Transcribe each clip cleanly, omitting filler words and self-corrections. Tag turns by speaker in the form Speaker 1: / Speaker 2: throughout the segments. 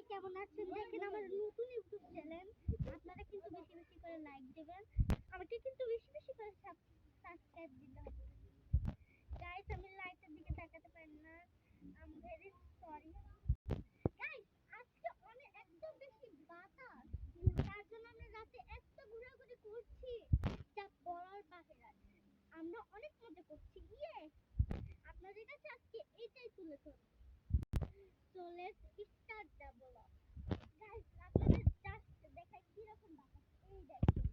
Speaker 1: কেমন আছেন? দেখেন আমার নতুন ইউটিউব চ্যানেল। আপনারা কিন্তু বেশি বেশি করে লাইক দিবেন, আমাকে কিন্তু বেশি বেশি করে সাবস্ক্রাইব দিতে হবে। গাইস আমি লাইটের দিকে তাকাতে পারি না, I am very sorry. Guys আজকে অনেক এত বেশি বাতাস, তার জন্য আমরা রাতে এত ঘোরাঘুরি করছি যা বলার বাহিরে। আমরা অনেক মজা করছি, ইয়ে আপনাদের কাছে আজকে এটাই তুলে ধরবো। So let's start the blog. Guys আপনাদের জাস্ট দেখাই কিরকম বাতাস, এই দেখেন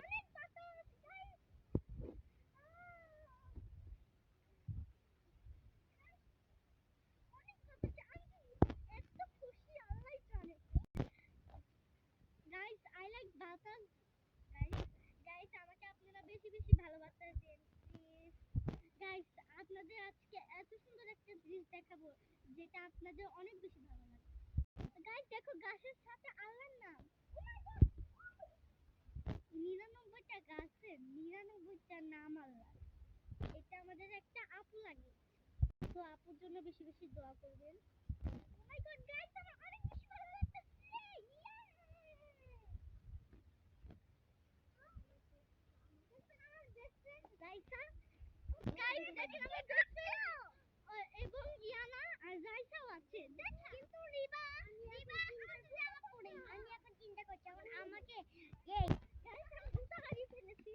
Speaker 1: অনেক বাতাস গাইস। অনেক বাতাস, আমি এত খুশি আল্লাহ জানে। গাইস আই লাইক বাতাস। গাইস গাইস আমাকে আপনারা বেশি বেশি ভালোবাসা দেন প্লিজ। গাইস আপনাদের আজকে এত সুন্দর একটা জিনিস দেখাবো যেটা আপনাদের অনেক বেশি ভালো লাগবে। গাইস দেখো গাছের সাথে আল্লাহর নাম। ও মাই গড, 99টা গাছের 99টা নাম আল্লাহ। এটা আমাদের একটা আপু লাগে, তো আপুর জন্য বেশি বেশি দোয়া করবেন। ও মাই গড গাইস আমার অনেক বেশি ভালো লাগতেছে, রাইসা। গাইস দেখেন আমার কাছে এবং ইয়ানা আর রাইসাও আছে দেখেন। কিন্তু রিবা রিবা আমার জামা পরে, আমি এখন চিন্তা করছি এখন আমাকে এই গাইস আমি জুতা হারিয়ে ফেলেছি।